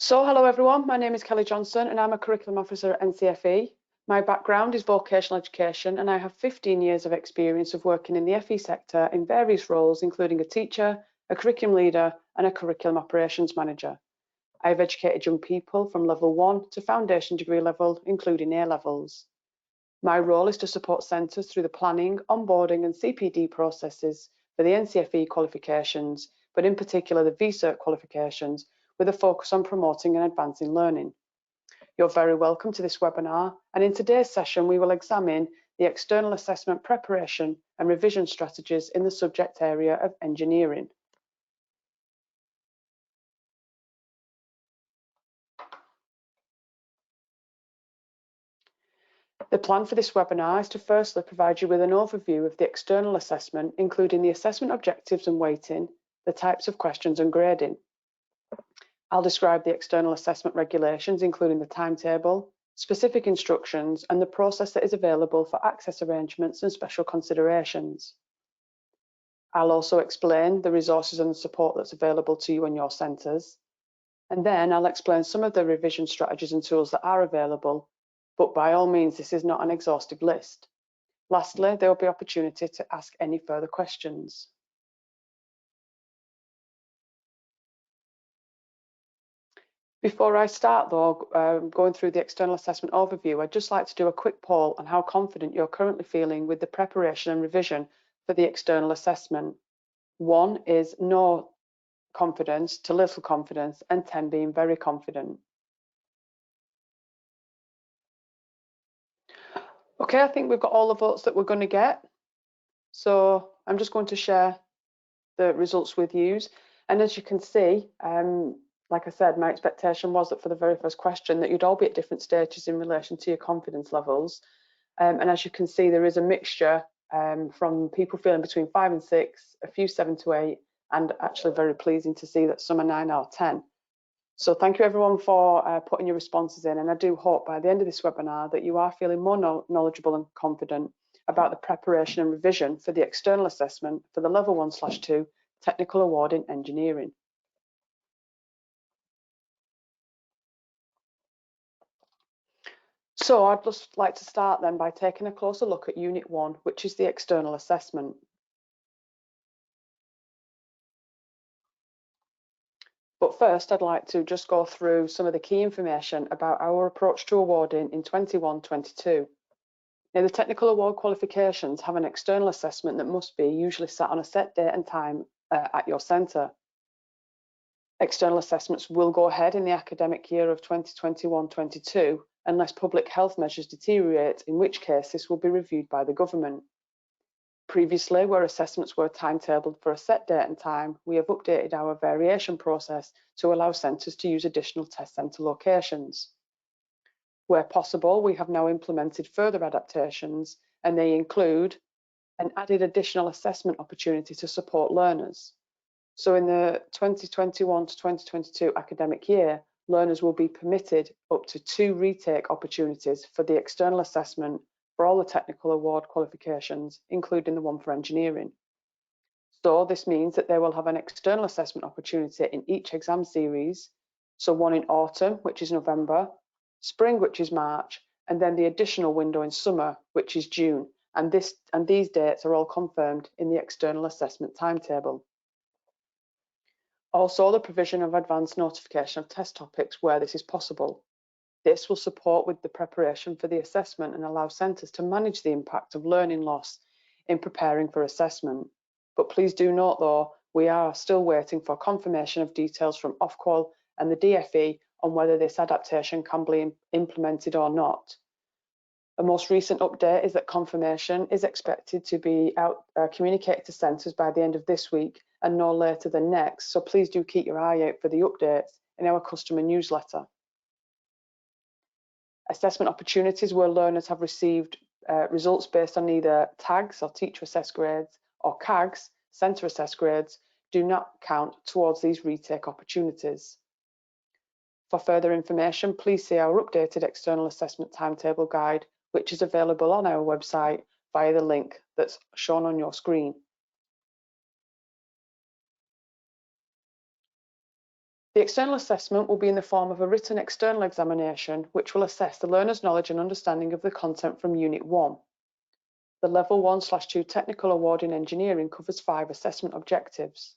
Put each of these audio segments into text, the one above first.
Hello everyone, my name is Kelly Johnson and I'm a Curriculum Officer at NCFE. My background is vocational education and I have 15 years of experience of working in the FE sector in various roles, including a teacher, a curriculum leader and a curriculum operations manager. I have educated young people from level 1 to foundation degree level, including A levels. My role is to support centres through the planning, onboarding and CPD processes for the NCFE qualifications, but in particular the VCERT qualifications, with a focus on promoting and advancing learning. You're very welcome to this webinar, and in today's session we will examine the external assessment preparation and revision strategies in the subject area of engineering. The plan for this webinar is to firstly provide you with an overview of the external assessment, including the assessment objectives and weighting, the types of questions and grading. I'll describe the external assessment regulations, including the timetable, specific instructions, and the process that is available for access arrangements and special considerations. I'll also explain the resources and the support that's available to you in your centres. And then I'll explain some of the revision strategies and tools that are available, but by all means, this is not an exhaustive list. Lastly, there will be opportunity to ask any further questions. Before I start though, going through the external assessment overview, I'd just like to do a quick poll on how confident you're currently feeling with the preparation and revision for the external assessment. 1 is no confidence to little confidence and 10 being very confident. Okay, I think we've got all the votes that we're going to get. So I'm just going to share the results with you. And as you can see, like I said, my expectation was that for the very first question that you'd all be at different stages in relation to your confidence levels. And as you can see, there is a mixture from people feeling between 5 and 6, a few 7 to 8, and actually very pleasing to see that some are 9 or 10. So thank you everyone for putting your responses in, and I do hope by the end of this webinar that you are feeling more knowledgeable and confident about the preparation and revision for the external assessment for the level 1/2 technical award in engineering. So I'd just like to start then by taking a closer look at Unit 1, which is the external assessment. But first, I'd like to just go through some of the key information about our approach to awarding in 21-22. Now, the technical award qualifications have an external assessment that must be usually set on a set date and time at your centre. External assessments will go ahead in the academic year of 2021-22 unless public health measures deteriorate, in which case this will be reviewed by the government. Previously, where assessments were timetabled for a set date and time, we have updated our variation process to allow centres to use additional test centre locations. Where possible, we have now implemented further adaptations, and they include an added additional assessment opportunity to support learners. So in the 2021 to 2022 academic year, learners will be permitted up to 2 retake opportunities for the external assessment for all the technical award qualifications, including the one for engineering. So this means that they will have an external assessment opportunity in each exam series, so one in autumn, which is November, spring, which is March, and then the additional window in summer, which is June, and these dates are all confirmed in the external assessment timetable. Also, the provision of advanced notification of test topics where this is possible. This will support with the preparation for the assessment and allow centres to manage the impact of learning loss in preparing for assessment. But please do note though, we are still waiting for confirmation of details from Ofqual and the DFE on whether this adaptation can be implemented or not. A most recent update is that confirmation is expected to be communicated to centres by the end of this week and no later than next, so please do keep your eye out for the updates in our customer newsletter. Assessment opportunities where learners have received results based on either TAGs or teacher assessed grades or CAGs, centre assessed grades, do not count towards these retake opportunities. For further information, please see our updated external assessment timetable guide, which is available on our website via the link that's shown on your screen. The external assessment will be in the form of a written external examination, which will assess the learner's knowledge and understanding of the content from Unit 1. The Level 1/2 Technical Award in Engineering covers 5 assessment objectives.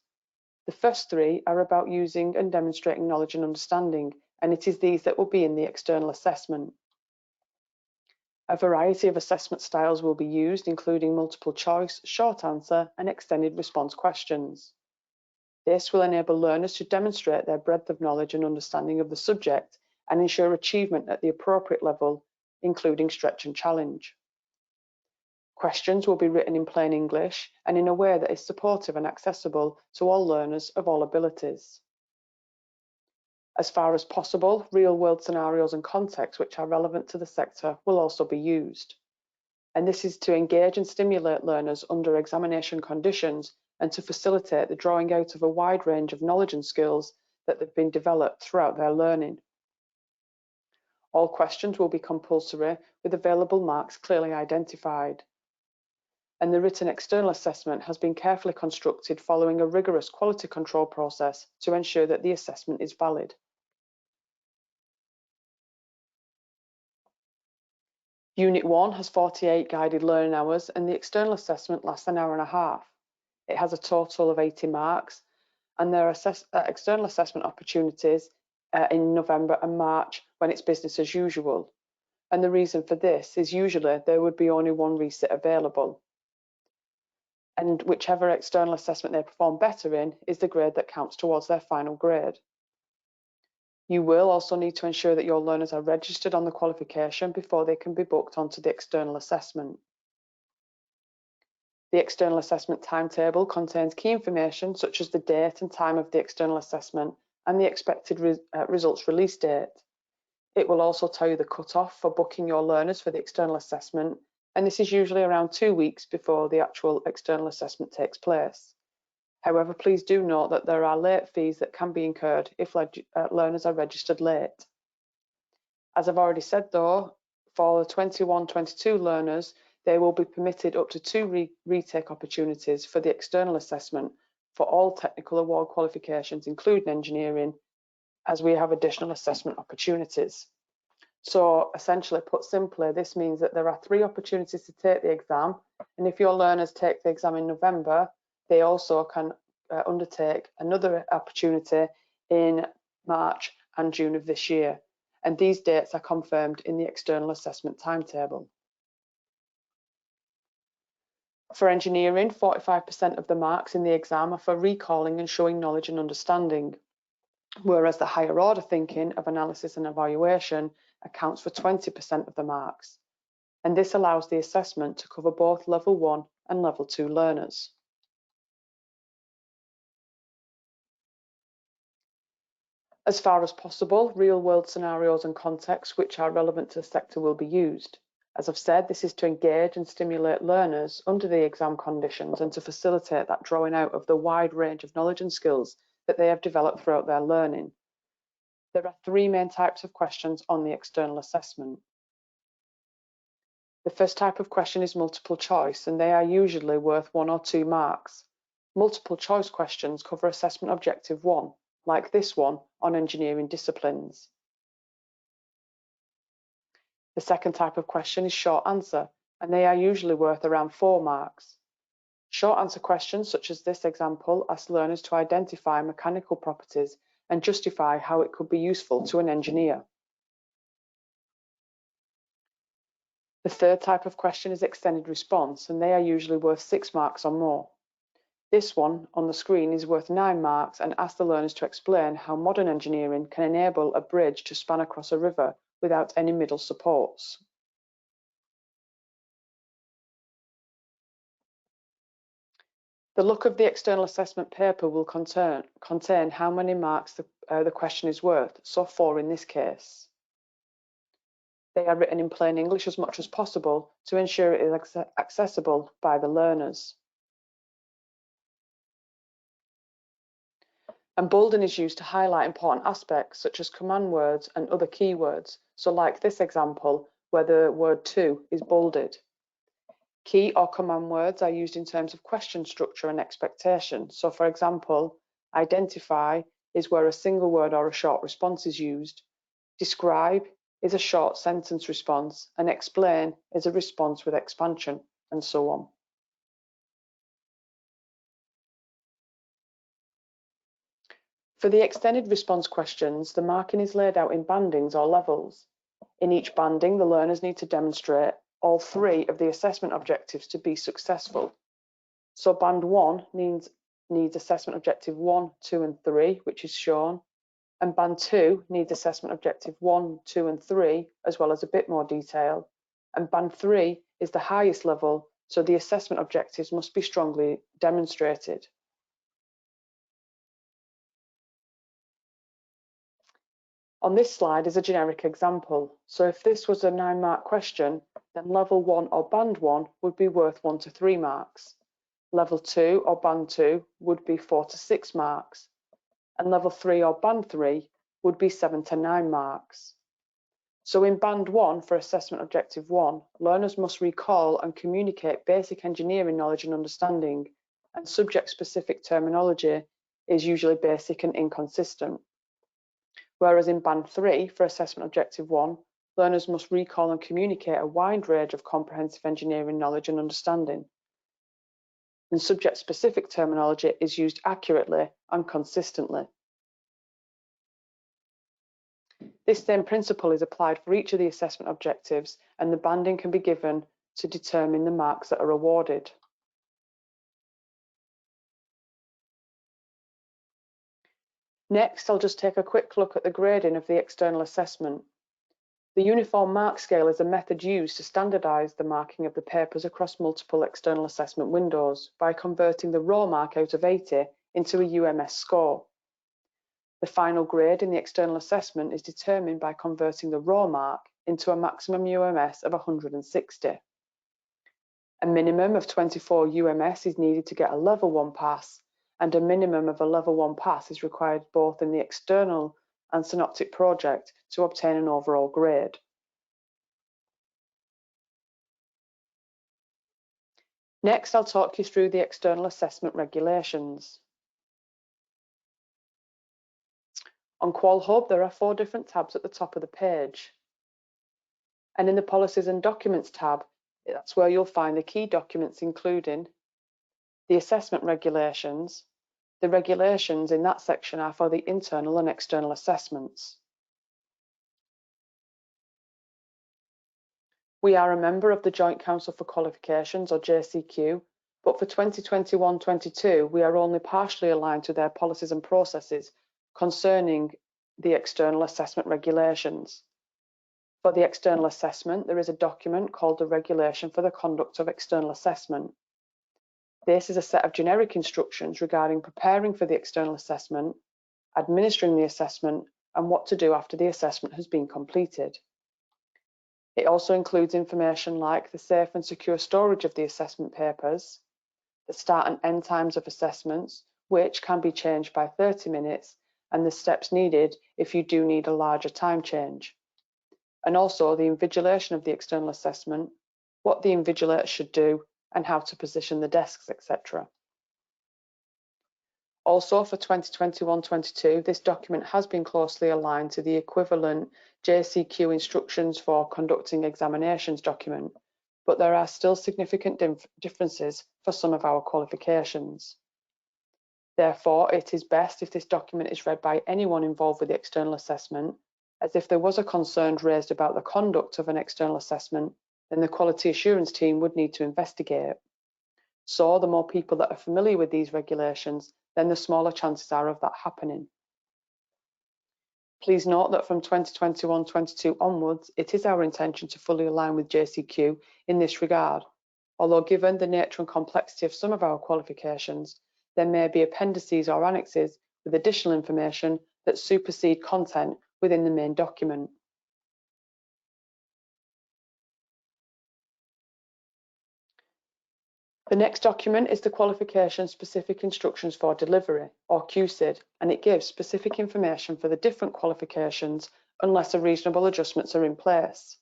The first 3 are about using and demonstrating knowledge and understanding, and it is these that will be in the external assessment. A variety of assessment styles will be used, including multiple choice, short answer, and extended response questions. This will enable learners to demonstrate their breadth of knowledge and understanding of the subject and ensure achievement at the appropriate level, including stretch and challenge. Questions will be written in plain English and in a way that is supportive and accessible to all learners of all abilities. As far as possible, real-world scenarios and contexts which are relevant to the sector will also be used. And this is to engage and stimulate learners under examination conditions and to facilitate the drawing out of a wide range of knowledge and skills that have been developed throughout their learning. All questions will be compulsory with available marks clearly identified. And the written external assessment has been carefully constructed following a rigorous quality control process to ensure that the assessment is valid. Unit 1 has 48 guided learning hours and the external assessment lasts an hour and a half. It has a total of 80 marks and there are external assessment opportunities in November and March when it's business as usual. And the reason for this is usually there would be only one resit available. And whichever external assessment they perform better in is the grade that counts towards their final grade. You will also need to ensure that your learners are registered on the qualification before they can be booked onto the external assessment. The external assessment timetable contains key information such as the date and time of the external assessment and the expected results release date. It will also tell you the cut-off for booking your learners for the external assessment, and this is usually around 2 weeks before the actual external assessment takes place. However, please do note that there are late fees that can be incurred if learners are registered late. As I've already said though, for the 21-22 learners, they will be permitted up to 2 retake opportunities for the external assessment for all technical award qualifications, including engineering, as we have additional assessment opportunities. So essentially, put simply, this means that there are 3 opportunities to take the exam, and if your learners take the exam in November, they also can undertake another opportunity in March and June of this year. And these dates are confirmed in the external assessment timetable. For engineering, 45% of the marks in the exam are for recalling and showing knowledge and understanding, whereas the higher order thinking of analysis and evaluation accounts for 20% of the marks. And this allows the assessment to cover both level 1 and level 2 learners. As far as possible, real-world scenarios and contexts which are relevant to the sector will be used. As I've said, this is to engage and stimulate learners under the exam conditions and to facilitate that drawing out of the wide range of knowledge and skills that they have developed throughout their learning. There are 3 main types of questions on the external assessment. The first type of question is multiple choice, and they are usually worth 1 or 2 marks. Multiple choice questions cover assessment objective 1, like this one on engineering disciplines. The second type of question is short answer, and they are usually worth around 4 marks. Short answer questions, such as this example, ask learners to identify mechanical properties and justify how it could be useful to an engineer. The third type of question is extended response, and they are usually worth 6 marks or more. This one on the screen is worth 9 marks and asks the learners to explain how modern engineering can enable a bridge to span across a river without any middle supports. The look of the external assessment paper will contain how many marks the question is worth, so 4 in this case. They are written in plain English as much as possible to ensure it is accessible by the learners. And bolding is used to highlight important aspects such as command words and other keywords, so like this example where the word to is bolded. Key or command words are used in terms of question structure and expectation. So for example, identify is where a single word or a short response is used. Describe is a short sentence response, and explain is a response with expansion, and so on. For the extended response questions, the marking is laid out in bandings or levels. In each banding, the learners need to demonstrate all 3 of the assessment objectives to be successful. So band 1 needs assessment objective 1, 2 and 3, which is shown, and band 2 needs assessment objective 1, 2 and 3, as well as a bit more detail, and band 3 is the highest level, so the assessment objectives must be strongly demonstrated. On this slide is a generic example. So if this was a 9-mark question, then level 1 or band 1 would be worth 1 to 3 marks. Level 2 or band 2 would be 4 to 6 marks. And level 3 or band 3 would be 7 to 9 marks. So in band 1 for assessment objective 1, learners must recall and communicate basic engineering knowledge and understanding, and subject-specific terminology is usually basic and inconsistent. Whereas in band 3 for assessment objective 1, learners must recall and communicate a wide range of comprehensive engineering knowledge and understanding. And subject-specific terminology is used accurately and consistently. This same principle is applied for each of the assessment objectives, and the banding can be given to determine the marks that are awarded. Next, I'll just take a quick look at the grading of the external assessment. The uniform mark scale is a method used to standardise the marking of the papers across multiple external assessment windows by converting the raw mark out of 80 into a UMS score. The final grade in the external assessment is determined by converting the raw mark into a maximum UMS of 160. A minimum of 24 UMS is needed to get a level 1 pass, and a minimum of a level 1 pass is required both in the external and synoptic project to obtain an overall grade. Next, I'll talk you through the external assessment regulations. On QualHub, there are 4 different tabs at the top of the page. And in the Policies and Documents tab, that's where you'll find the key documents, including the assessment regulations. The regulations in that section are for the internal and external assessments. We are a member of the Joint Council for Qualifications, or JCQ, but for 2021-22, we are only partially aligned to their policies and processes concerning the external assessment regulations. For the external assessment, there is a document called the Regulation for the Conduct of External Assessment. This is a set of generic instructions regarding preparing for the external assessment, administering the assessment, and what to do after the assessment has been completed. It also includes information like the safe and secure storage of the assessment papers, the start and end times of assessments, which can be changed by 30 minutes, and the steps needed if you do need a larger time change. And also the invigilation of the external assessment, what the invigilator should do, and how to position the desks, etc. Also for 2021-22, this document has been closely aligned to the equivalent JCQ instructions for conducting examinations document, but there are still significant differences for some of our qualifications. Therefore, it is best if this document is read by anyone involved with the external assessment, as if there was a concern raised about the conduct of an external assessment, then the quality assurance team would need to investigate. So the more people that are familiar with these regulations, then the smaller chances are of that happening. Please note that from 2021-22 onwards, it is our intention to fully align with JCQ in this regard. Although given the nature and complexity of some of our qualifications, there may be appendices or annexes with additional information that supersede content within the main document. The next document is the Qualification Specific Instructions for Delivery, or QSID, and it gives specific information for the different qualifications unless a reasonable adjustments are in place.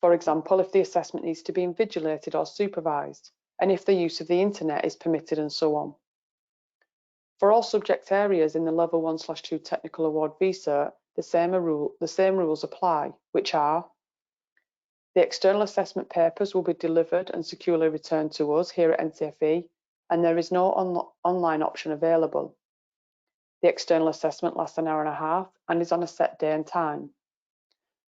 For example, if the assessment needs to be invigilated or supervised, and if the use of the internet is permitted, and so on. For all subject areas in the Level 1/2 Technical Award VCERT, the same rules apply, which are: the external assessment papers will be delivered and securely returned to us here at NCFE, and there is no online option available. The external assessment lasts an hour and a half and is on a set day and time.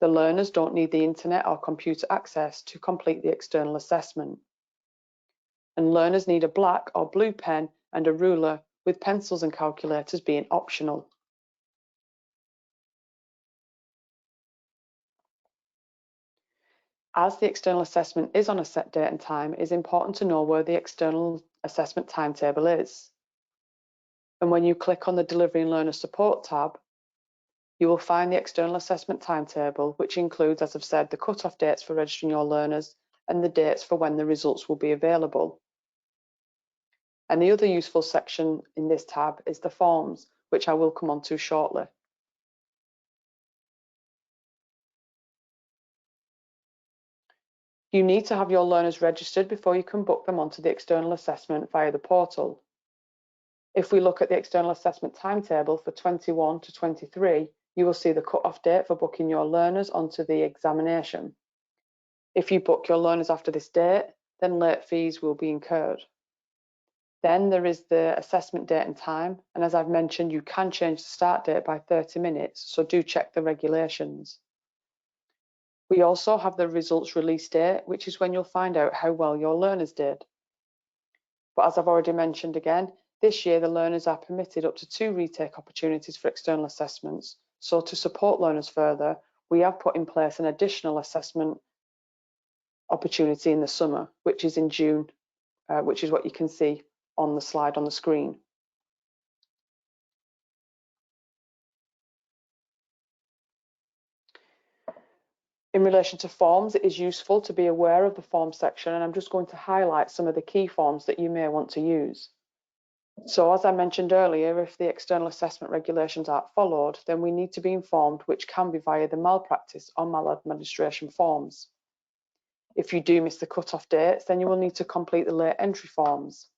The learners don't need the internet or computer access to complete the external assessment. And learners need a black or blue pen and a ruler, with pencils and calculators being optional. As the external assessment is on a set date and time, it is important to know where the external assessment timetable is. And when you click on the Delivery and Learner Support tab, you will find the external assessment timetable, which includes, as I've said, the cut-off dates for registering your learners and the dates for when the results will be available. And the other useful section in this tab is the forms, which I will come on to shortly. You need to have your learners registered before you can book them onto the external assessment via the portal. If we look at the external assessment timetable for 21 to 23, you will see the cut-off date for booking your learners onto the examination. If you book your learners after this date, then late fees will be incurred. Then there is the assessment date and time, and as I've mentioned, you can change the start date by 30 minutes, so do check the regulations. We also have the results release date, which is when you'll find out how well your learners did. But as I've already mentioned again, this year the learners are permitted up to 2 retake opportunities for external assessments. So to support learners further, we have put in place an additional assessment opportunity in the summer, which is in June, which is what you can see on the slide on the screen. In relation to forms, it is useful to be aware of the form section, and I'm just going to highlight some of the key forms that you may want to use. So as I mentioned earlier, if the external assessment regulations aren't followed, then we need to be informed, which can be via the malpractice or maladministration forms. If you do miss the cut-off dates, then you will need to complete the late entry forms.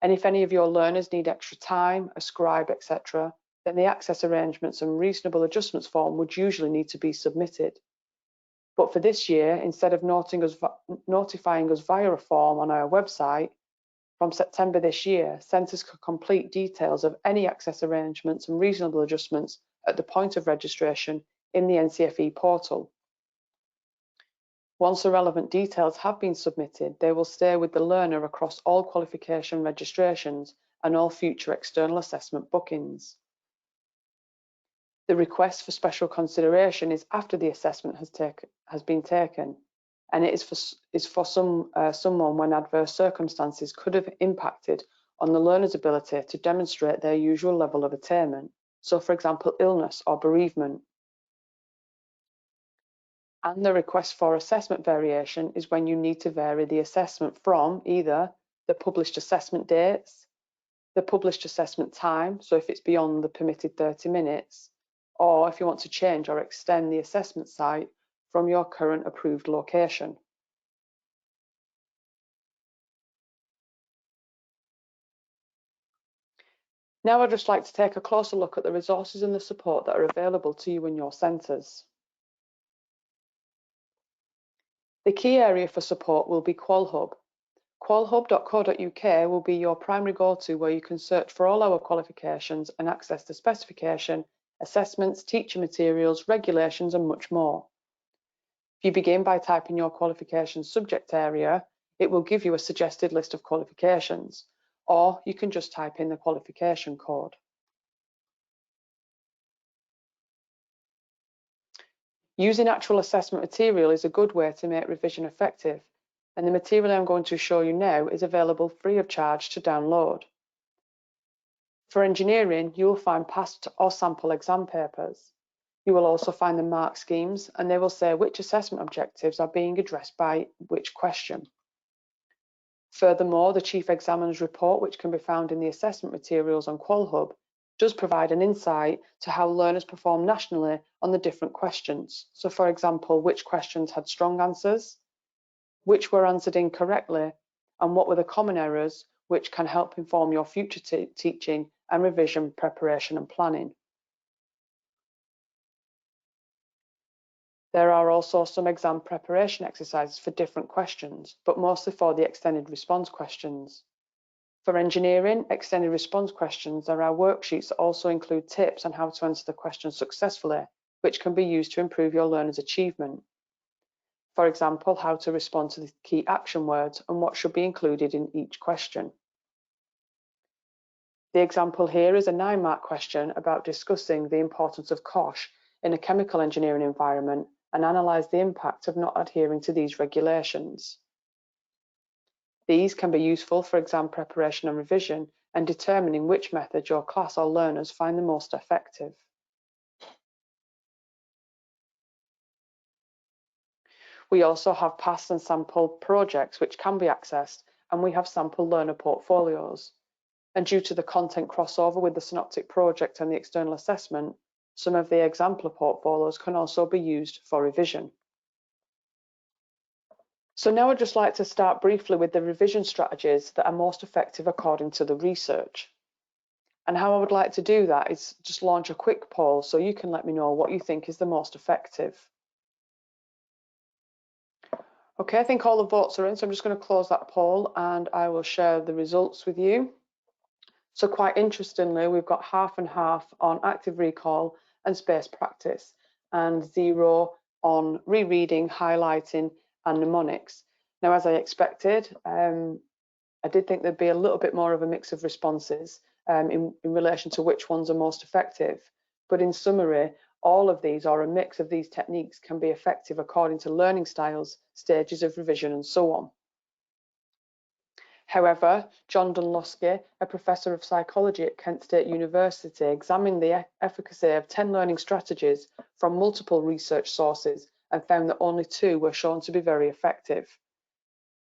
And if any of your learners need extra time, a scribe, etc., then the access arrangements and reasonable adjustments form would usually need to be submitted. But for this year, instead of notifying us via a form on our website, from September this year, centres could complete details of any access arrangements and reasonable adjustments at the point of registration in the NCFE portal. Once the relevant details have been submitted, they will stay with the learner across all qualification registrations and all future external assessment bookings. The request for special consideration is after the assessment has been taken, and it is for someone when adverse circumstances could have impacted on the learner's ability to demonstrate their usual level of attainment. So, for example, illness or bereavement. And the request for assessment variation is when you need to vary the assessment from either the published assessment dates, the published assessment time, so if it's beyond the permitted 30 minutes, or if you want to change or extend the assessment site from your current approved location. Now I'd just like to take a closer look at the resources and the support that are available to you in your centres. The key area for support will be QualHub. Qualhub.co.uk will be your primary go-to where you can search for all our qualifications and access the specification, assessments, teaching materials, regulations and much more. If you begin by typing your qualification subject area, it will give you a suggested list of qualifications, or you can just type in the qualification code. Using actual assessment material is a good way to make revision effective, and the material I'm going to show you now is available free of charge to download. For engineering, you will find past or sample exam papers. You will also find the mark schemes, and they will say which assessment objectives are being addressed by which question. Furthermore, the Chief Examiner's report, which can be found in the assessment materials on QualHub, does provide an insight to how learners perform nationally on the different questions. So, for example, which questions had strong answers, which were answered incorrectly, and what were the common errors which can help inform your future teaching and revision preparation and planning. There are also some exam preparation exercises for different questions, but mostly for the extended response questions. For engineering, extended response questions, there are worksheets that also include tips on how to answer the question successfully, which can be used to improve your learner's achievement. For example, how to respond to the key action words and what should be included in each question. The example here is a 9-mark question about discussing the importance of COSH in a chemical engineering environment and analyse the impact of not adhering to these regulations. These can be useful for exam preparation and revision and determining which method your class or learners find the most effective. We also have past and sample projects which can be accessed, and we have sample learner portfolios. And due to the content crossover with the Synoptic project and the external assessment, some of the exemplar portfolios can also be used for revision. So now I'd just like to start briefly with the revision strategies that are most effective according to the research. And how I would like to do that is just launch a quick poll so you can let me know what you think is the most effective. Okay, I think all the votes are in, so I'm just going to close that poll and I will share the results with you. So quite interestingly, we've got half and half on active recall and spaced practice, and 0 on rereading, highlighting, and mnemonics. Now, as I expected, I did think there'd be a little bit more of a mix of responses in relation to which ones are most effective. But in summary, all of these, or a mix of these techniques, can be effective according to learning styles, stages of revision, and so on. However, John Dunlosky, a professor of psychology at Kent State University, examined the efficacy of 10 learning strategies from multiple research sources and found that only 2 were shown to be very effective.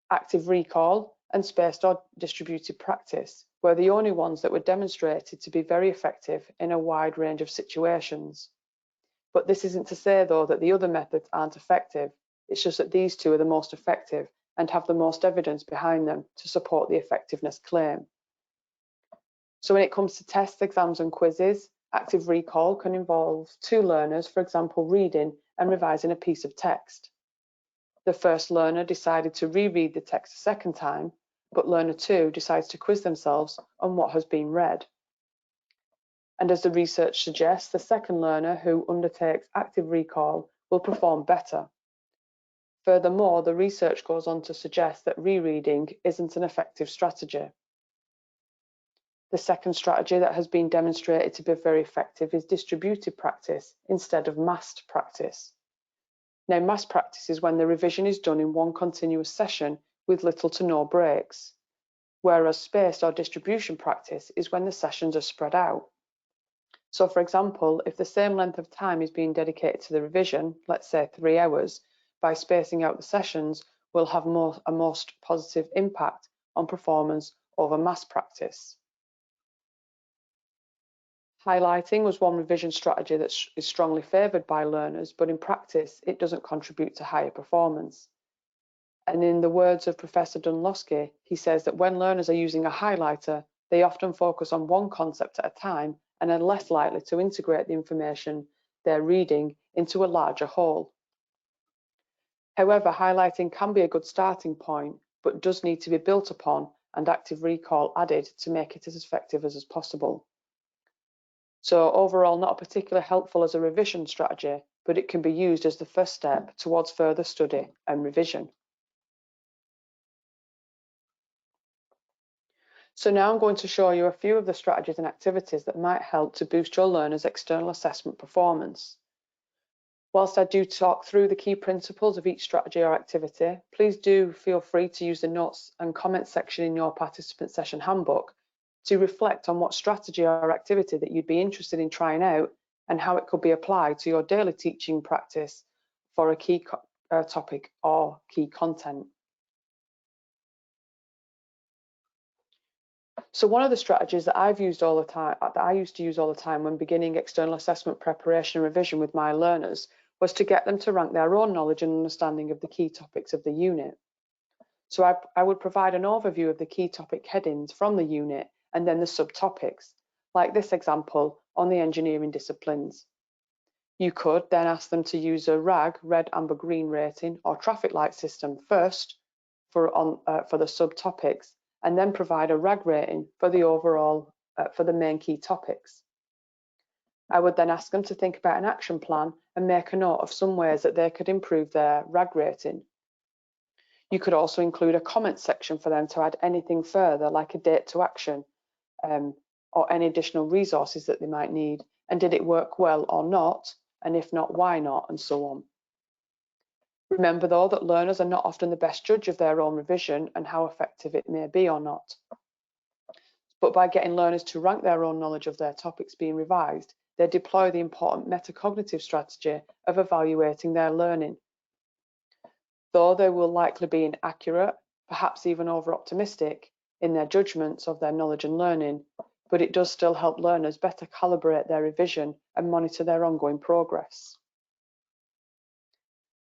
Active recall and spaced or distributed practice were the only ones that were demonstrated to be very effective in a wide range of situations. But this isn't to say, though, that the other methods aren't effective. It's just that these 2 are the most effective and have the most evidence behind them to support the effectiveness claim. So when it comes to tests, exams, and quizzes, active recall can involve 2 learners, for example, reading and revising a piece of text. The first learner decided to reread the text a second time, but learner 2 decides to quiz themselves on what has been read. And as the research suggests, the second learner who undertakes active recall will perform better. Furthermore, the research goes on to suggest that rereading isn't an effective strategy. The second strategy that has been demonstrated to be very effective is distributed practice instead of massed practice. Now, mass practice is when the revision is done in one continuous session with little to no breaks, whereas spaced or distribution practice is when the sessions are spread out. So, for example, if the same length of time is being dedicated to the revision, let's say 3 hours, by spacing out the sessions, will have a most positive impact on performance over mass practice. Highlighting was one revision strategy that is strongly favoured by learners, but in practice, it doesn't contribute to higher performance. And in the words of Professor Dunlosky, he says that when learners are using a highlighter, they often focus on one concept at a time and are less likely to integrate the information they're reading into a larger whole. However, highlighting can be a good starting point, but does need to be built upon and active recall added to make it as effective as possible. So overall, not particularly helpful as a revision strategy, but it can be used as the first step towards further study and revision. So now I'm going to show you a few of the strategies and activities that might help to boost your learners' external assessment performance. Whilst I do talk through the key principles of each strategy or activity, please do feel free to use the notes and comments section in your participant session handbook to reflect on what strategy or activity that you'd be interested in trying out and how it could be applied to your daily teaching practice for a key topic or key content. So one of the strategies that I've used all the time, that I used to use all the time when beginning external assessment preparation and revision with my learners, was to get them to rank their own knowledge and understanding of the key topics of the unit. So I would provide an overview of the key topic headings from the unit and then the subtopics. like this example on the engineering disciplines. You could then ask them to use a RAG, red, amber, green rating, or traffic light system first for the subtopics, and then provide a RAG rating for the overall, for the main key topics. I would then ask them to think about an action plan and make a note of some ways that they could improve their RAG rating. You could also include a comment section for them to add anything further, like a date to action, or any additional resources that they might need, and did it work well or not, and if not, why not, and so on. Remember though that learners are not often the best judge of their own revision and how effective it may be or not. But by getting learners to rank their own knowledge of their topics being revised, they deploy the important metacognitive strategy of evaluating their learning. Though they will likely be inaccurate, perhaps even over-optimistic in their judgments of their knowledge and learning, but it does still help learners better calibrate their revision and monitor their ongoing progress.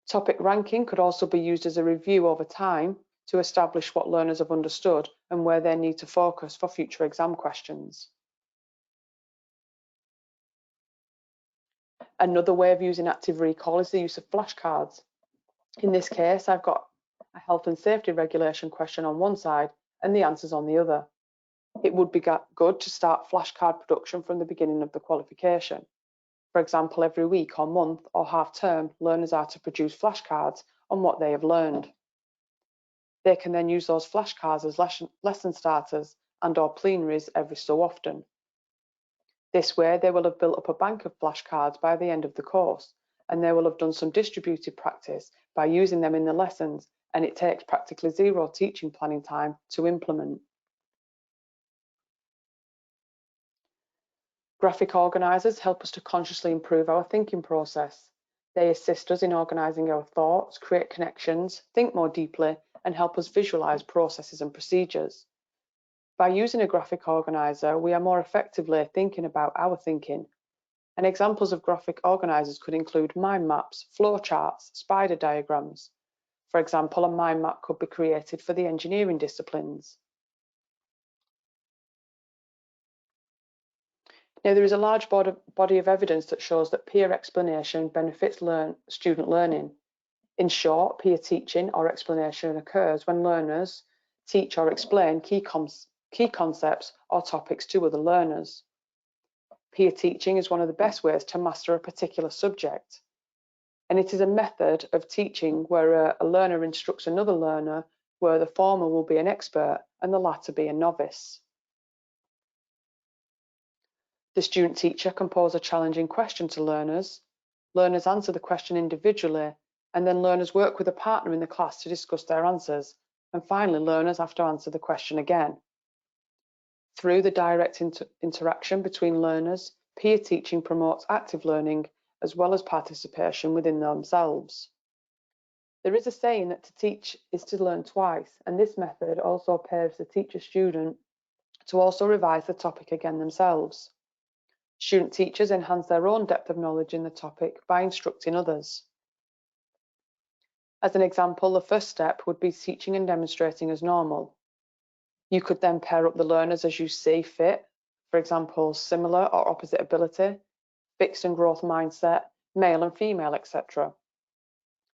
Topic ranking could also be used as a review over time to establish what learners have understood and where they need to focus for future exam questions. Another way of using active recall is the use of flashcards. In this case, I've got a health and safety regulation question on one side and the answers on the other. It would be good to start flashcard production from the beginning of the qualification. For example, every week or month or half term, learners are to produce flashcards on what they have learned. They can then use those flashcards as lesson starters and/or plenaries every so often. This way, they will have built up a bank of flashcards by the end of the course, and they will have done some distributed practice by using them in the lessons, and it takes practically zero teaching planning time to implement. Graphic organisers help us to consciously improve our thinking process. They assist us in organising our thoughts, create connections, think more deeply, and help us visualise processes and procedures. By using a graphic organiser, we are more effectively thinking about our thinking. And examples of graphic organisers could include mind maps, flowcharts, spider diagrams. For example, a mind map could be created for the engineering disciplines. Now, there is a large body of evidence that shows that peer explanation benefits student learning. In short, peer teaching or explanation occurs when learners teach or explain key concepts or topics to other learners. Peer teaching is one of the best ways to master a particular subject, and it is a method of teaching where a learner instructs another learner, where the former will be an expert and the latter be a novice. The student teacher can pose a challenging question to learners. Learners answer the question individually, and then learners work with a partner in the class to discuss their answers, and finally learners have to answer the question again. Through the direct interaction between learners, peer teaching promotes active learning as well as participation within themselves. There is a saying that to teach is to learn twice, and this method also paves the teacher-student to also revise the topic again themselves. Student teachers enhance their own depth of knowledge in the topic by instructing others. As an example, the first step would be teaching and demonstrating as normal. You could then pair up the learners as you see fit, for example, similar or opposite ability, fixed and growth mindset, male and female, etc.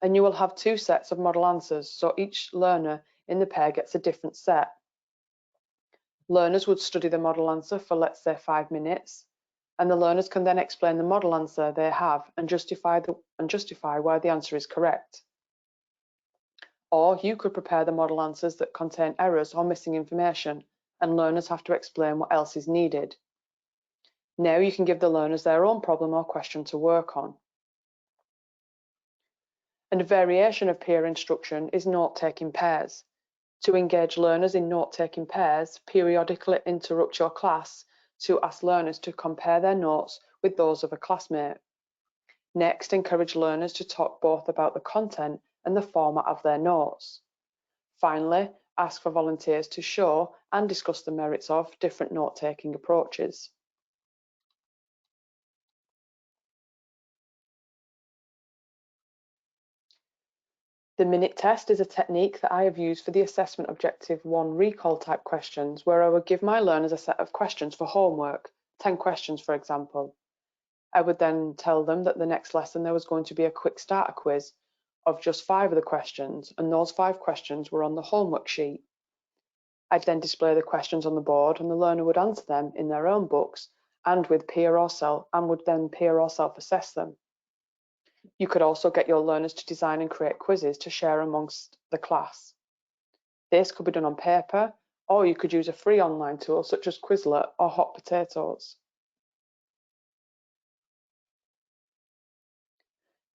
And you will have two sets of model answers, so each learner in the pair gets a different set. Learners would study the model answer for, let's say, 5 minutes, and the learners can then explain the model answer they have and justify why the answer is correct. Or you could prepare the model answers that contain errors or missing information, and learners have to explain what else is needed. Now you can give the learners their own problem or question to work on. And a variation of peer instruction is note-taking pairs. To engage learners in note-taking pairs, periodically interrupt your class to ask learners to compare their notes with those of a classmate. Next, encourage learners to talk both about the content and the format of their notes. Finally, ask for volunteers to show and discuss the merits of different note-taking approaches. The minute test is a technique that I have used for the assessment objective 1 recall type questions, where I would give my learners a set of questions for homework 10 questions, for example. I would then tell them that the next lesson there was going to be a quick starter quiz of just 5 of the questions, and those 5 questions were on the homework sheet. I'd then display the questions on the board, and the learner would answer them in their own books and with peer or self-assess them. You could also get your learners to design and create quizzes to share amongst the class. This could be done on paper, or you could use a free online tool such as Quizlet or Hot Potatoes.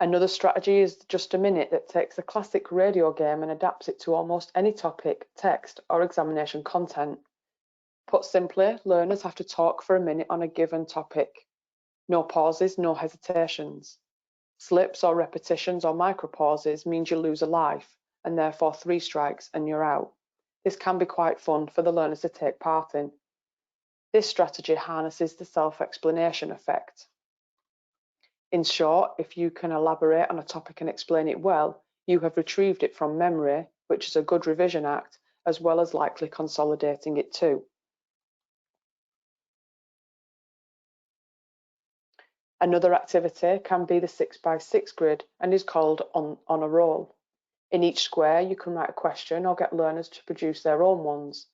Another strategy is Just a Minute, that takes a classic radio game and adapts it to almost any topic, text, or examination content. Put simply, learners have to talk for a minute on a given topic. No pauses, no hesitations. Slips or repetitions or micropauses means you lose a life, and therefore 3 strikes and you're out. This can be quite fun for the learners to take part in. This strategy harnesses the self-explanation effect. In short, if you can elaborate on a topic and explain it well, you have retrieved it from memory, which is a good revision act, as well as likely consolidating it too. Another activity can be the 6x6 grid and is called on a roll. In each square, you can write a question or get learners to produce their own ones.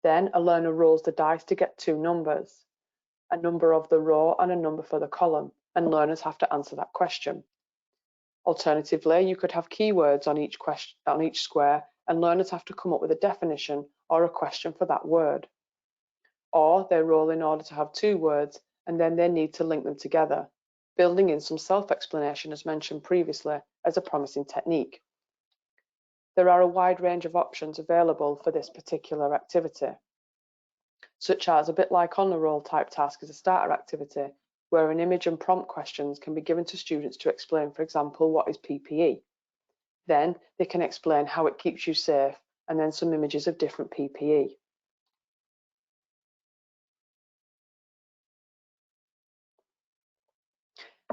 Then a learner rolls the dice to get 2 numbers, a number of the row and a number for the column, and learners have to answer that question. Alternatively, you could have keywords on each square, and learners have to come up with a definition or a question for that word. Or they roll in order to have 2 words, and then they need to link them together, building in some self-explanation as mentioned previously as a promising technique. There are a wide range of options available for this particular activity, such as a bit like on the roll type task as a starter activity, where an image and prompt questions can be given to students to explain, for example, what is PPE. Then they can explain how it keeps you safe, and then some images of different PPE.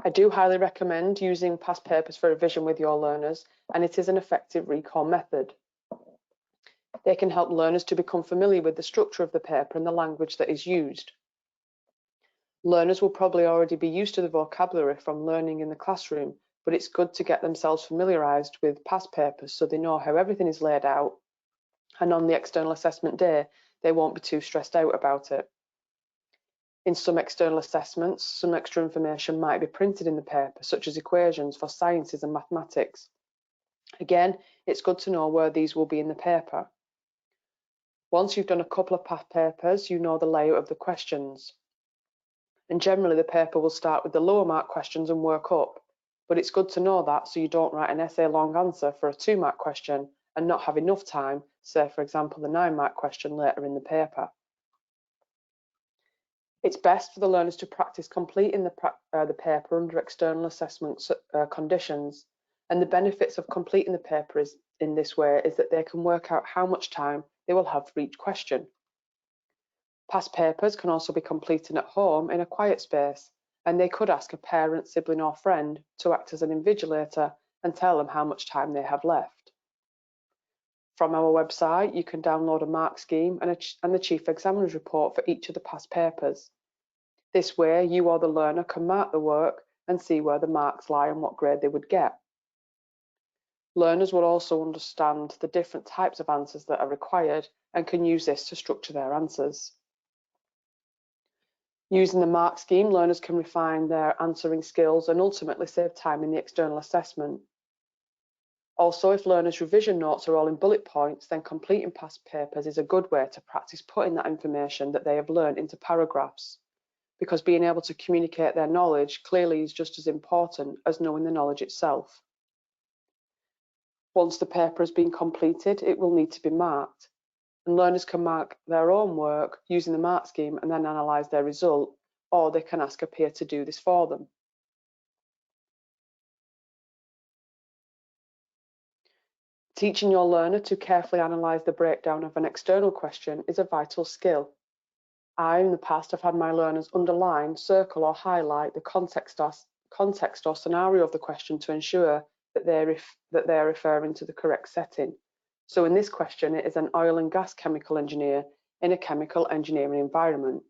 I do highly recommend using past papers for revision with your learners, and it is an effective recall method. They can help learners to become familiar with the structure of the paper and the language that is used. Learners will probably already be used to the vocabulary from learning in the classroom, but it's good to get themselves familiarised with past papers so they know how everything is laid out, and on the external assessment day, they won't be too stressed out about it. In some external assessments, some extra information might be printed in the paper, such as equations for sciences and mathematics. Again, it's good to know where these will be in the paper. Once you've done a couple of past papers, you know the layout of the questions. And generally the paper will start with the lower mark questions and work up, but it's good to know that so you don't write an essay long answer for a 2-mark question and not have enough time, say for example the 9-mark question later in the paper. It's best for the learners to practice completing the paper under external assessment conditions, and the benefits of completing the paper in this way is that they can work out how much time they will have for each question. Past papers can also be completed at home in a quiet space, and they could ask a parent, sibling or friend to act as an invigilator and tell them how much time they have left. From our website, you can download a mark scheme and the Chief Examiner's report for each of the past papers. This way, you or the learner can mark the work and see where the marks lie and what grade they would get. Learners will also understand the different types of answers that are required and can use this to structure their answers. Using the mark scheme, learners can refine their answering skills and ultimately save time in the external assessment. Also, if learners' revision notes are all in bullet points, then completing past papers is a good way to practice putting that information that they have learned into paragraphs, because being able to communicate their knowledge clearly is just as important as knowing the knowledge itself. Once the paper has been completed, it will need to be marked, and learners can mark their own work using the mark scheme and then analyse their result, or they can ask a peer to do this for them. Teaching your learner to carefully analyse the breakdown of an external question is a vital skill. I, in the past, have had my learners underline, circle or highlight the context or scenario of the question to ensure that they are referring to the correct setting. So in this question, it is an oil and gas chemical engineer in a chemical engineering environment.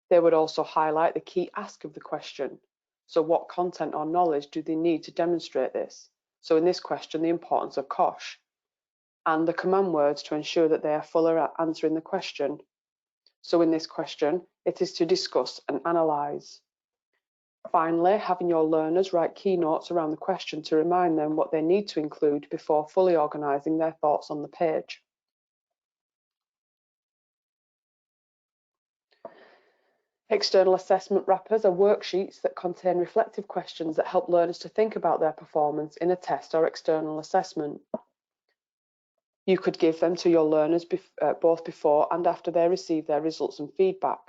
They would also highlight the key ask of the question. So what content or knowledge do they need to demonstrate this? So in this question, the importance of COSH, and the command words to ensure that they are fuller at answering the question. So in this question, it is to discuss and analyse. Finally, having your learners write keynotes around the question to remind them what they need to include before fully organising their thoughts on the page. External assessment wrappers are worksheets that contain reflective questions that help learners to think about their performance in a test or external assessment. You could give them to your learners both before and after they receive their results and feedback.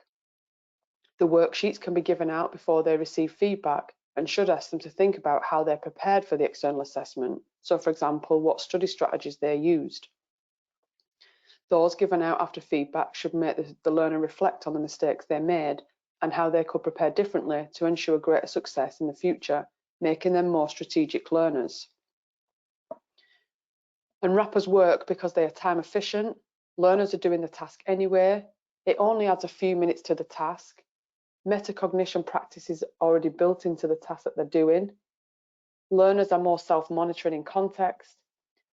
The worksheets can be given out before they receive feedback and should ask them to think about how they're prepared for the external assessment. So, for example, what study strategies they used. Those given out after feedback should make the learner reflect on the mistakes they made and how they could prepare differently to ensure greater success in the future, making them more strategic learners. And wrappers work because they are time efficient, learners are doing the task anyway, it only adds a few minutes to the task, metacognition practice is already built into the task that they're doing, learners are more self-monitoring in context,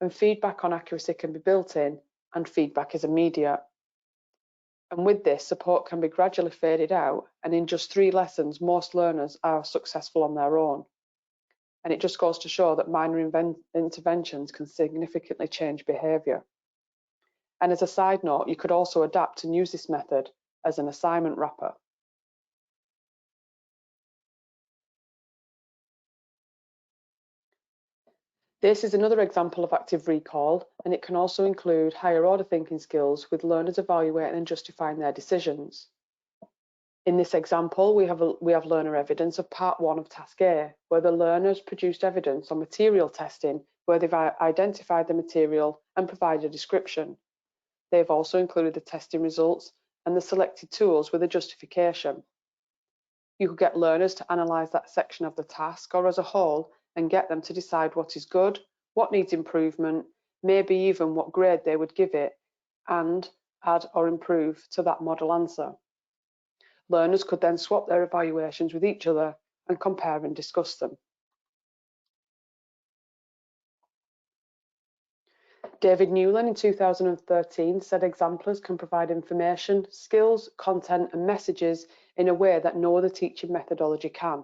and feedback on accuracy can be built in, and feedback is immediate. And with this, support can be gradually faded out, and in just 3 lessons, most learners are successful on their own. And it just goes to show that minor interventions can significantly change behaviour. And as a side note, you could also adapt and use this method as an assignment wrapper. This is another example of active recall, and it can also include higher order thinking skills with learners evaluating and justifying their decisions. In this example, we have learner evidence of part 1 of task A, where the learners produced evidence on material testing, where they've identified the material and provided a description. They've also included the testing results and the selected tools with a justification. You could get learners to analyse that section of the task or as a whole and get them to decide what is good, what needs improvement, maybe even what grade they would give it, and add or improve to that model answer. Learners could then swap their evaluations with each other and compare and discuss them. David Newland in 2013 said exemplars can provide information, skills, content and messages in a way that no other teaching methodology can.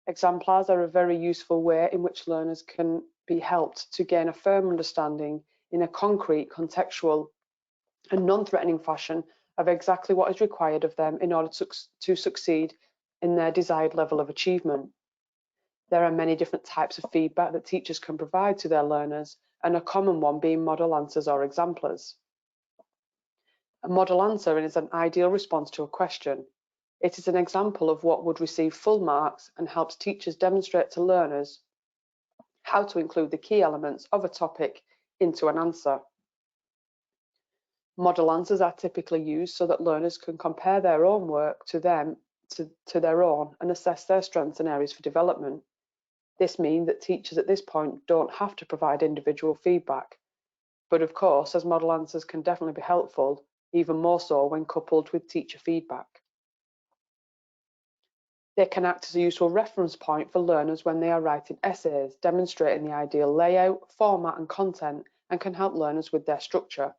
Exemplars are a very useful way in which learners can be helped to gain a firm understanding in a concrete, contextual and non-threatening fashion of exactly what is required of them in order to succeed in their desired level of achievement. There are many different types of feedback that teachers can provide to their learners, and a common one being model answers or exemplars. A model answer is an ideal response to a question. It is an example of what would receive full marks and helps teachers demonstrate to learners how to include the key elements of a topic into an answer. Model answers are typically used so that learners can compare their own work to their own and assess their strengths and areas for development. This means that teachers at this point don't have to provide individual feedback. But of course, as model answers can definitely be helpful, even more so when coupled with teacher feedback. They can act as a useful reference point for learners when they are writing essays, demonstrating the ideal layout, format and content, and can help learners with their structure.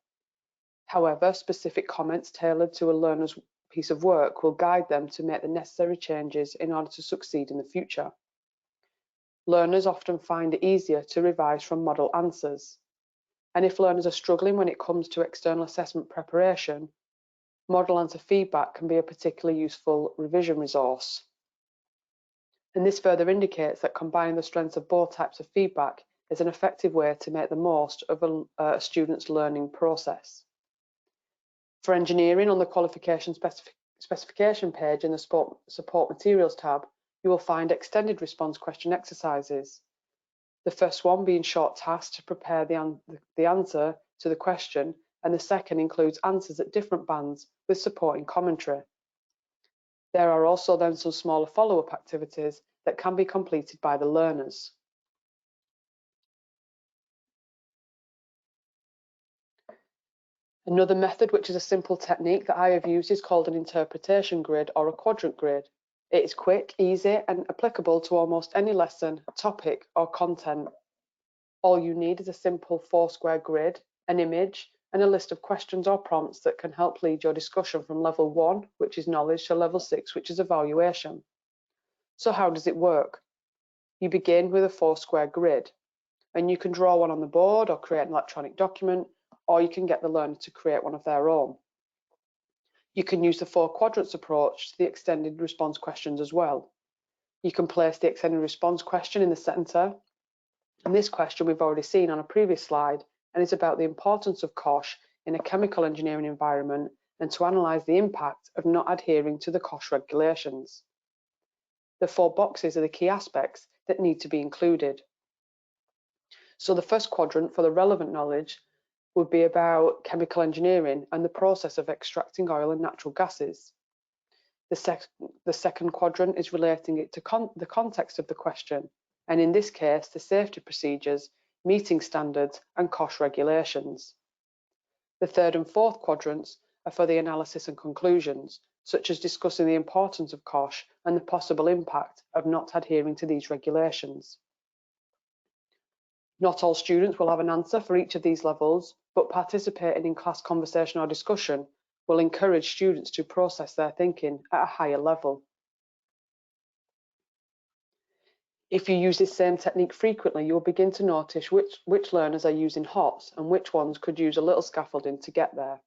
However, specific comments tailored to a learner's piece of work will guide them to make the necessary changes in order to succeed in the future. Learners often find it easier to revise from model answers. And if learners are struggling when it comes to external assessment preparation, model answer feedback can be a particularly useful revision resource. And this further indicates that combining the strengths of both types of feedback is an effective way to make the most of a student's learning process. For engineering, on the qualification specification page in the support materials tab, you will find extended response question exercises. The first one being short tasks to prepare the answer to the question, and the second includes answers at different bands with supporting commentary. There are also then some smaller follow-up activities that can be completed by the learners. Another method, which is a simple technique that I have used, is called an interpretation grid or a quadrant grid. It is quick, easy, and applicable to almost any lesson, topic, or content. All you need is a simple 4-square grid, an image, and a list of questions or prompts that can help lead your discussion from level 1, which is knowledge, to level 6, which is evaluation. So how does it work? You begin with a 4-square grid, and you can draw one on the board or create an electronic document, or you can get the learner to create one of their own. You can use the 4 quadrants approach to the extended response questions as well. You can place the extended response question in the center, and this question we've already seen on a previous slide, and it's about the importance of COSH in a chemical engineering environment and to analyse the impact of not adhering to the COSH regulations. The 4 boxes are the key aspects that need to be included. So the first quadrant for the relevant knowledge would be about chemical engineering and the process of extracting oil and natural gases. The second quadrant is relating it to the context of the question, and in this case, the safety procedures, meeting standards, and COSH regulations. The third and fourth quadrants are for the analysis and conclusions, such as discussing the importance of COSH and the possible impact of not adhering to these regulations. Not all students will have an answer for each of these levels, but participating in class conversation or discussion will encourage students to process their thinking at a higher level. If you use this same technique frequently, you'll begin to notice which learners are using HOTS and which ones could use a little scaffolding to get there.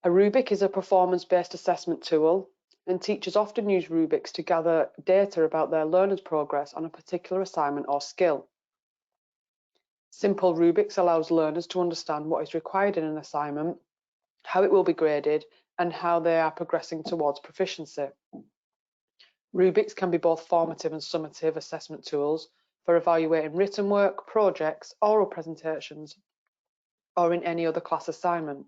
A rubric is a performance-based assessment tool, and teachers often use rubrics to gather data about their learners' progress on a particular assignment or skill. Simple rubrics allows learners to understand what is required in an assignment, how it will be graded, and how they are progressing towards proficiency. Rubrics can be both formative and summative assessment tools for evaluating written work, projects, oral presentations, or in any other class assignment.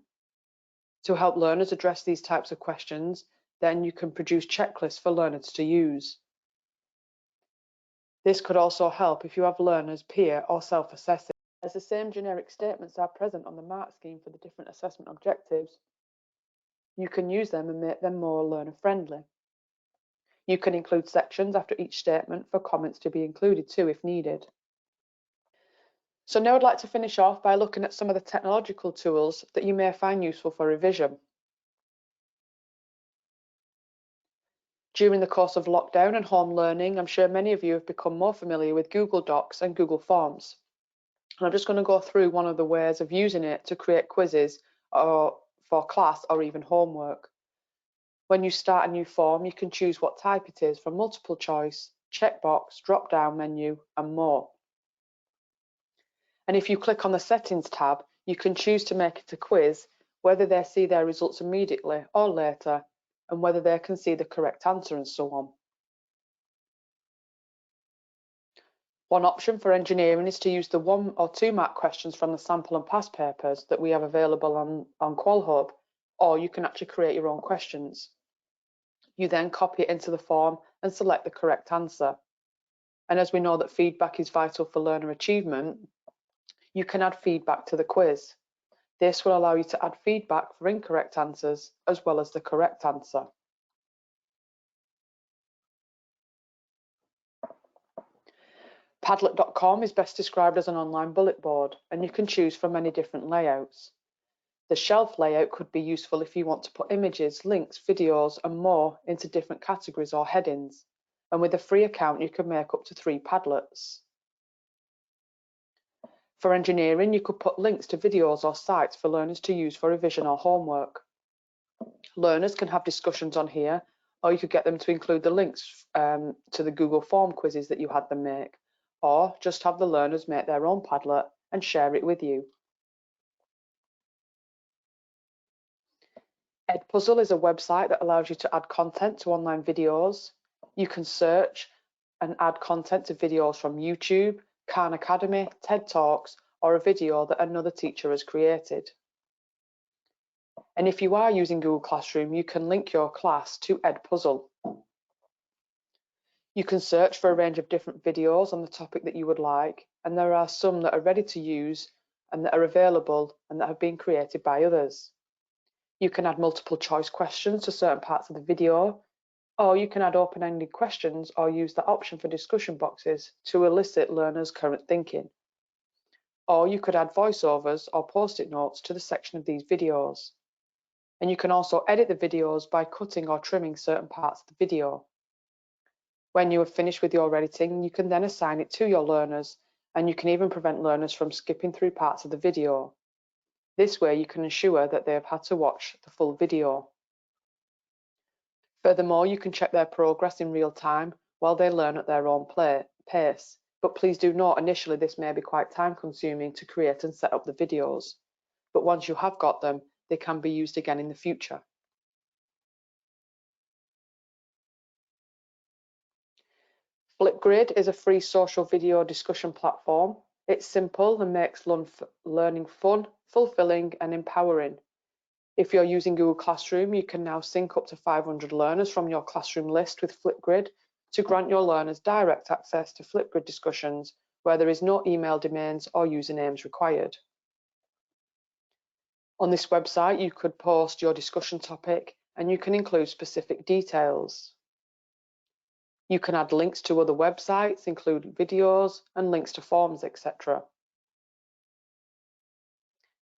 To help learners address these types of questions, then you can produce checklists for learners to use. This could also help if you have learners peer or self-assessing. As the same generic statements are present on the mark scheme for the different assessment objectives, you can use them and make them more learner-friendly. You can include sections after each statement for comments to be included too if needed. So now I'd like to finish off by looking at some of the technological tools that you may find useful for revision. During the course of lockdown and home learning, I'm sure many of you have become more familiar with Google Docs and Google Forms. And I'm just going to go through one of the ways of using it to create quizzes or for class or even homework. When you start a new form, you can choose what type it is from multiple choice, checkbox, drop-down menu, and more. And if you click on the Settings tab, you can choose to make it a quiz, whether they see their results immediately or later, and whether they can see the correct answer and so on. One option for engineering is to use the 1 or 2 mark questions from the sample and past papers that we have available on QualHub, or you can actually create your own questions. You then copy it into the form and select the correct answer. And as we know that feedback is vital for learner achievement, you can add feedback to the quiz. This will allow you to add feedback for incorrect answers as well as the correct answer. Padlet.com is best described as an online bullet board, and you can choose from many different layouts. The shelf layout could be useful if you want to put images, links, videos, and more into different categories or headings. And with a free account, you can make up to 3 Padlets. For engineering, you could put links to videos or sites for learners to use for revision or homework. Learners can have discussions on here, or you could get them to include the links to the Google Form quizzes that you had them make, or just have the learners make their own Padlet and share it with you. EdPuzzle is a website that allows you to add content to online videos. You can search and add content to videos from YouTube, Khan Academy, TED Talks, or a video that another teacher has created. And if you are using Google Classroom, you can link your class to EdPuzzle. You can search for a range of different videos on the topic that you would like, and there are some that are ready to use and that are available and that have been created by others. You can add multiple choice questions to certain parts of the video, or you can add open-ended questions or use the option for discussion boxes to elicit learners' current thinking. Or you could add voiceovers or post-it notes to the section of these videos. And you can also edit the videos by cutting or trimming certain parts of the video. When you have finished with your editing, you can then assign it to your learners, and you can even prevent learners from skipping through parts of the video. This way you can ensure that they have had to watch the full video. Furthermore, you can check their progress in real time while they learn at their own pace. But please do note initially this may be quite time consuming to create and set up the videos. But once you have got them, they can be used again in the future. Flipgrid is a free social video discussion platform. It's simple and makes learning fun, fulfilling and empowering. If you're using Google Classroom, you can now sync up to 500 learners from your classroom list with Flipgrid to grant your learners direct access to Flipgrid discussions where there is no email domains or usernames required. On this website, you could post your discussion topic and you can include specific details. You can add links to other websites, include videos and links to forms, etc.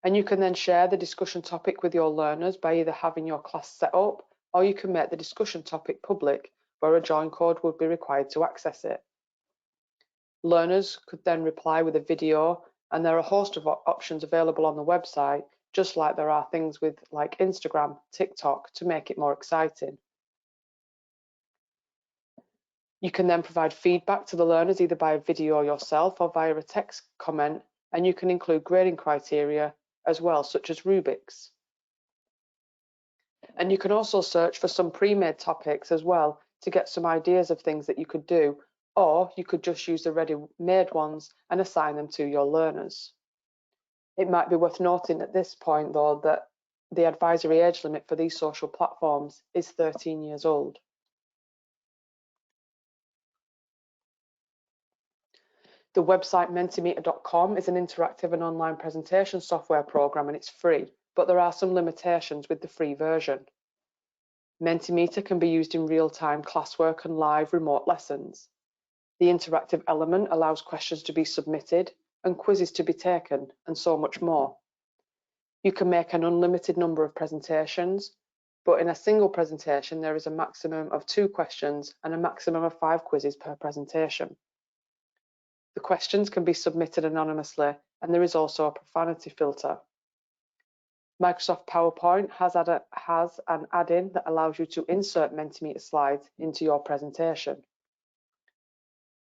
And you can then share the discussion topic with your learners by either having your class set up, or you can make the discussion topic public, where a join code would be required to access it. Learners could then reply with a video, and there are a host of options available on the website, just like there are things with like Instagram, TikTok, to make it more exciting. You can then provide feedback to the learners either by a video yourself or via a text comment, and you can include grading criteria as well, such as Rubrics. And you can also search for some pre-made topics as well to get some ideas of things that you could do, or you could just use the ready-made ones and assign them to your learners. It might be worth noting at this point though that the advisory age limit for these social platforms is 13 years old. The website Mentimeter.com is an interactive and online presentation software program, and it's free, but there are some limitations with the free version. Mentimeter can be used in real-time classwork and live remote lessons. The interactive element allows questions to be submitted and quizzes to be taken, and so much more. You can make an unlimited number of presentations, but in a single presentation there is a maximum of 2 questions and a maximum of 5 quizzes per presentation. The questions can be submitted anonymously, and there is also a profanity filter. Microsoft PowerPoint has an add-in that allows you to insert Mentimeter slides into your presentation.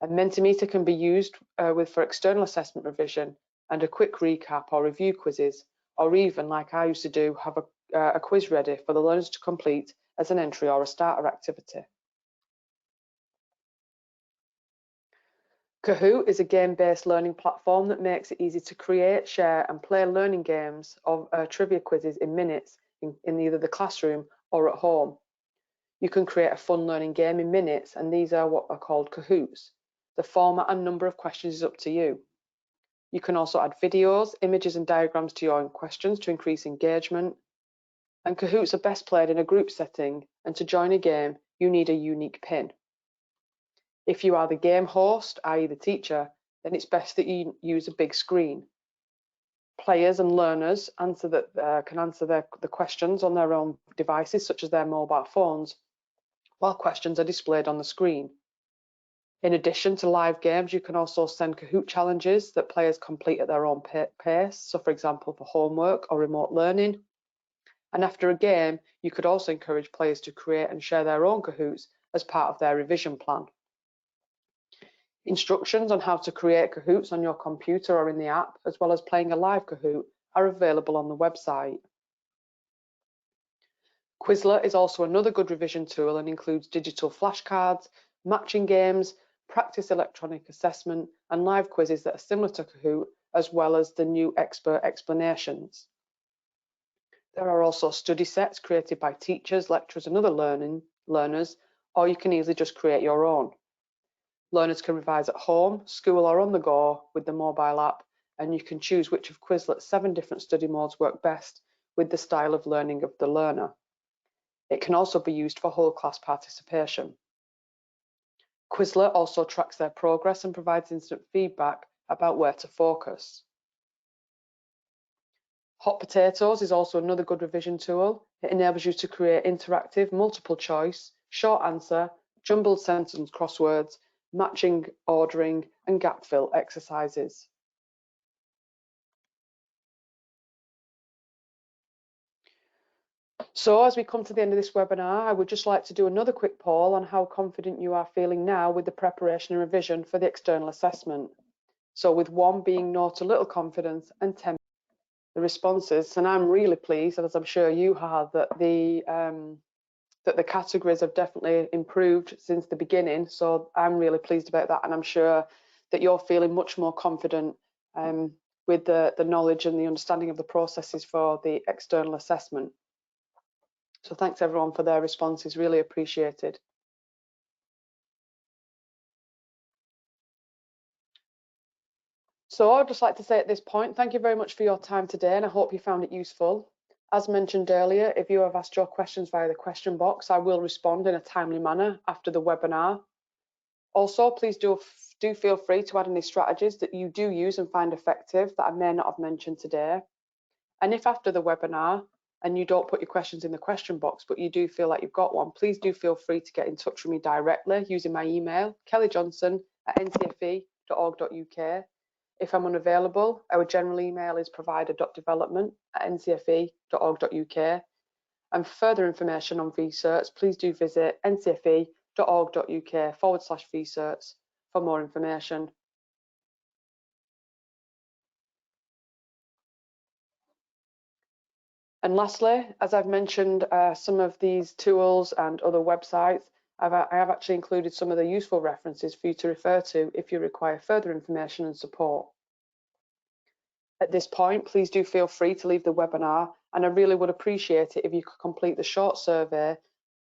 And Mentimeter can be used for external assessment revision and a quick recap or review quizzes, or even, like I used to do, have a quiz ready for the learners to complete as an entry or a starter activity. Kahoot is a game-based learning platform that makes it easy to create, share and play learning games or trivia quizzes in minutes in either the classroom or at home. You can create a fun learning game in minutes, and these are what are called Kahoots. The format and number of questions is up to you. You can also add videos, images and diagrams to your questions to increase engagement. And Kahoots are best played in a group setting, and to join a game you need a unique PIN. If you are the game host, i.e. the teacher, then it's best that you use a big screen. Players and learners can answer the questions on their own devices, such as their mobile phones, while questions are displayed on the screen. In addition to live games, you can also send Kahoot challenges that players complete at their own pace, so for example for homework or remote learning. And after a game, you could also encourage players to create and share their own Kahoots as part of their revision plan. Instructions on how to create Kahoots on your computer or in the app, as well as playing a live Kahoot, are available on the website. Quizlet is also another good revision tool and includes digital flashcards, matching games, practice electronic assessment, and live quizzes that are similar to Kahoot, as well as the new expert explanations. There are also study sets created by teachers, lecturers, and other learners, or you can easily just create your own. Learners can revise at home, school or on the go with the mobile app, and you can choose which of Quizlet's 7 different study modes work best with the style of learning of the learner. It can also be used for whole class participation. Quizlet also tracks their progress and provides instant feedback about where to focus. Hot Potatoes is also another good revision tool. It enables you to create interactive, multiple choice, short answer, jumbled sentence crosswords, matching, ordering, and gap fill exercises. So as we come to the end of this webinar, I would just like to do another quick poll on how confident you are feeling now with the preparation and revision for the external assessment. So with 1 being no to little confidence and 10 the responses, and I'm really pleased, as I'm sure you have, that the categories have definitely improved since the beginning. So I'm really pleased about that, and I'm sure that you're feeling much more confident with the knowledge and the understanding of the processes for the external assessment. So thanks everyone for their responses, really appreciated. So I'd just like to say at this point, thank you very much for your time today, and I hope you found it useful. As mentioned earlier, if you have asked your questions via the question box, I will respond in a timely manner after the webinar. Also, please do feel free to add any strategies that you do use and find effective that I may not have mentioned today. And if after the webinar and you don't put your questions in the question box, but you do feel like you've got one, please do feel free to get in touch with me directly using my email, kellyjohnson@ncfe.org.uk. If I'm unavailable, our general email is provider.development@ncfe.org.uk. And for further information on vCerts, please do visit ncfe.org.uk/vCerts for more information. And lastly, as I've mentioned, some of these tools and other websites, I have actually included some of the useful references for you to refer to if you require further information and support. At this point, please do feel free to leave the webinar, and I really would appreciate it if you could complete the short survey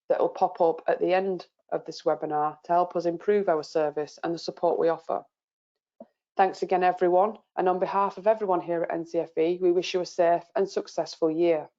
that will pop up at the end of this webinar to help us improve our service and the support we offer. Thanks again, everyone, and on behalf of everyone here at NCFE, we wish you a safe and successful year.